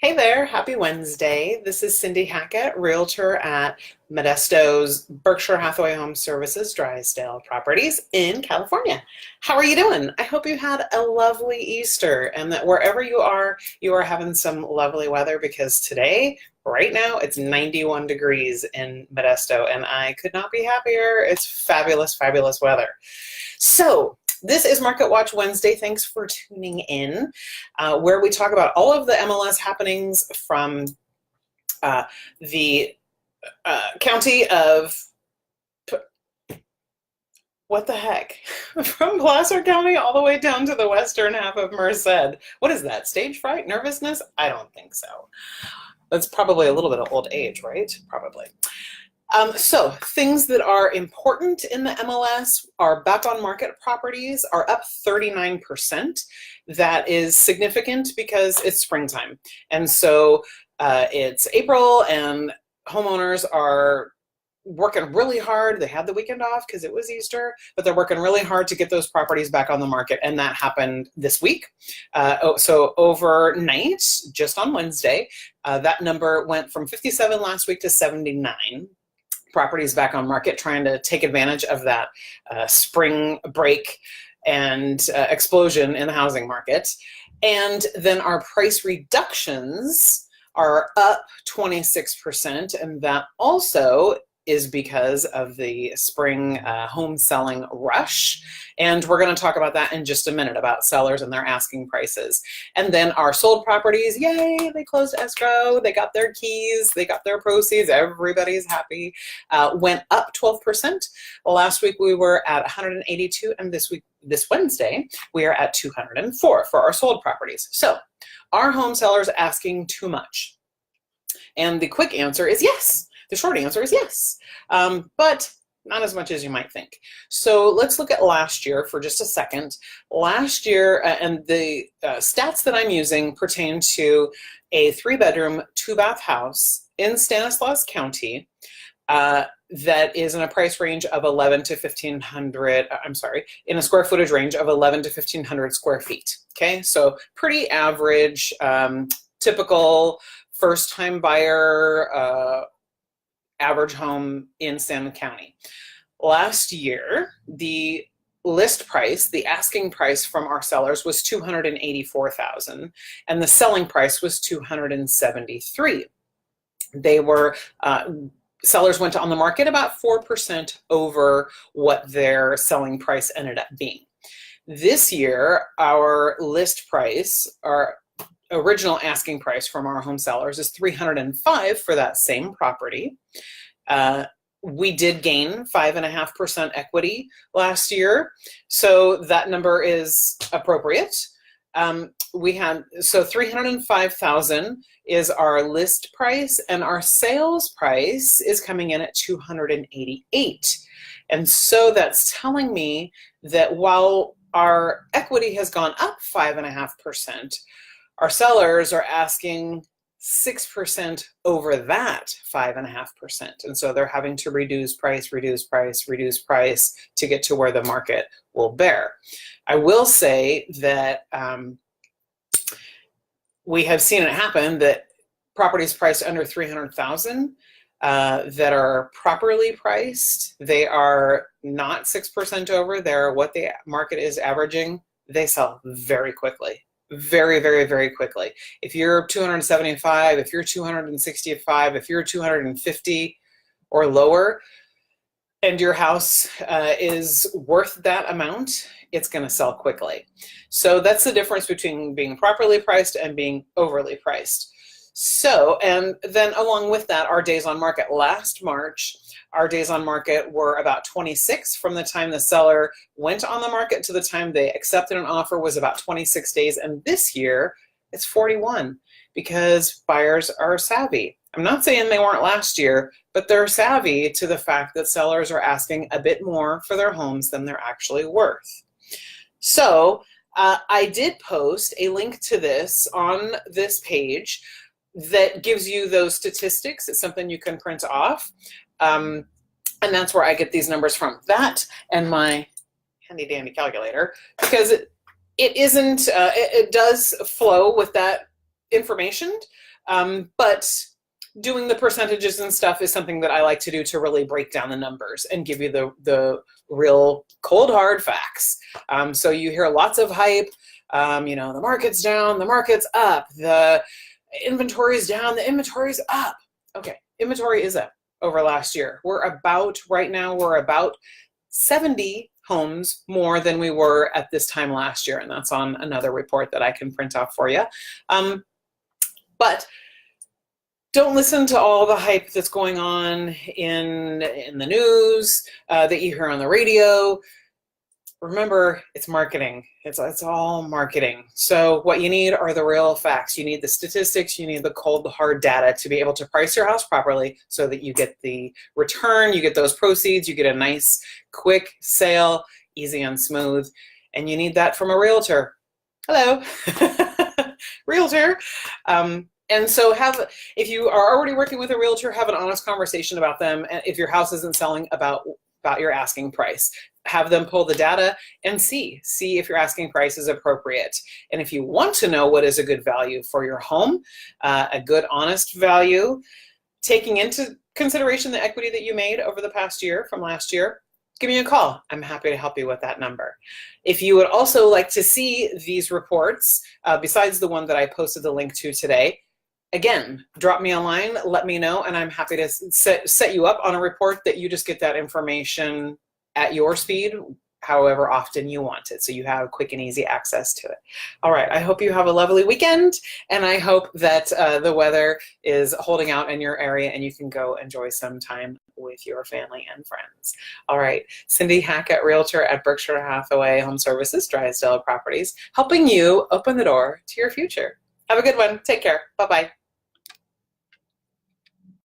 Hey there, happy Wednesday. This is Cindy Hackett, Realtor at Modesto's Berkshire Hathaway Home Services Drysdale Properties in California. How are you doing? I hope you had a lovely Easter and that wherever you are having some lovely weather because today, right now, it's 91 degrees in Modesto and I could not be happier. It's fabulous, fabulous weather. So, this is Market Watch Wednesday. Thanks for tuning in, where we talk about all of the MLS happenings from the county of, what the heck, from Placer County all the way down to the western half of Merced. What is that, stage fright, nervousness? I don't think so. That's probably a little bit of old age, right? Probably. So things that are important in the MLS are back on market properties are up 39%. That is significant because it's springtime. And so it's April and homeowners are working really hard. They had the weekend off because it was Easter, but they're working really hard to get those properties back on the market. And that happened this week. So overnight, just on Wednesday, that number went from 57 last week to 79 properties back on market, trying to take advantage of that spring break and explosion in the housing market. And then our price reductions are up 26%, and that also is because of the spring home selling rush. And we're going to talk about that in just a minute, about sellers and their asking prices. And then our sold properties, yay, they closed escrow, they got their keys, they got their proceeds, everybody's happy, went up 12%. Last week we were at 182, and this Wednesday, we are at 204 for our sold properties. So are home sellers asking too much? And the quick answer is yes. The short answer is yes, but not as much as you might think. So let's look at last year for just a second. Last year, and the stats that I'm using pertain to a 3-bedroom, 2-bath house in Stanislaus County that is in a price range of 11 to 1,500, in a square footage range of 11 to 1,500 square feet. Okay, so pretty average, typical first-time buyer, average home in San County. Last year, the list price, the asking price from our sellers was $284,000, and the selling price was $273,000. They were sellers went on the market about 4% over what their selling price ended up being. This year, our list price, our original asking price from our home sellers, is $305,000 for that same property. We did gain 5.5% equity last year, so that number is appropriate. So $305,000 is our list price, and our sales price is coming in at $288,000. And so that's telling me that while our equity has gone up 5.5%, our sellers are asking 6% over that 5.5%. And so they're having to reduce price to get to where the market will bear. I will say that we have seen it happen that properties priced under $300,000 that are properly priced, they are not 6% over, they're what the market is averaging, they sell very quickly. Very, very, very quickly. If you're 275, if you're 265, if you're 250 or lower, and your house is worth that amount, it's going to sell quickly. So that's the difference between being properly priced and being overly priced. So, and then along with that, our days on market. Last March, our days on market were about 26 from the time the seller went on the market to the time they accepted an offer was about 26 days. And this year it's 41 because buyers are savvy. I'm not saying they weren't last year, but they're savvy to the fact that sellers are asking a bit more for their homes than they're actually worth. So I did post a link to this on this page that gives you those statistics. It's something you can print off. And that's where I get these numbers from. That and my handy dandy calculator, because it isn't, it does flow with that information, but doing the percentages and stuff is something that I like to do to really break down the numbers and give you the real cold hard facts. So you hear lots of hype, the market's down, the market's up, the inventory is down, the inventory is up. Okay, inventory is up over last year. Right now we're about 70 homes more than we were at this time last year, and that's on another report that I can print off for you. But don't listen to all the hype that's going on in the news, that you hear on the radio. Remember, it's marketing. It's all marketing. So what you need are the real facts. You need the statistics. You need the cold, hard data to be able to price your house properly so that you get the return, you get those proceeds, you get a nice, quick sale, easy and smooth. And you need that from a realtor. Hello, realtor. And so if you are already working with a realtor, have an honest conversation about them. And if your house isn't selling, about your asking price. Have them pull the data and see if your asking price is appropriate. And if you want to know what is a good value for your home, a good honest value, taking into consideration the equity that you made over the past year from last year, give me a call. I'm happy to help you with that number. If you would also like to see these reports, besides the one that I posted the link to today, again, drop me a line, let me know, and I'm happy to set you up on a report that you just get that information at your speed, however often you want it, so you have quick and easy access to it. All right, I hope you have a lovely weekend, and I hope that the weather is holding out in your area and you can go enjoy some time with your family and friends. All right, Cindy Hackett, Realtor at Berkshire Hathaway Home Services, Drysdale Properties, helping you open the door to your future. Have a good one. Take care. Bye-bye.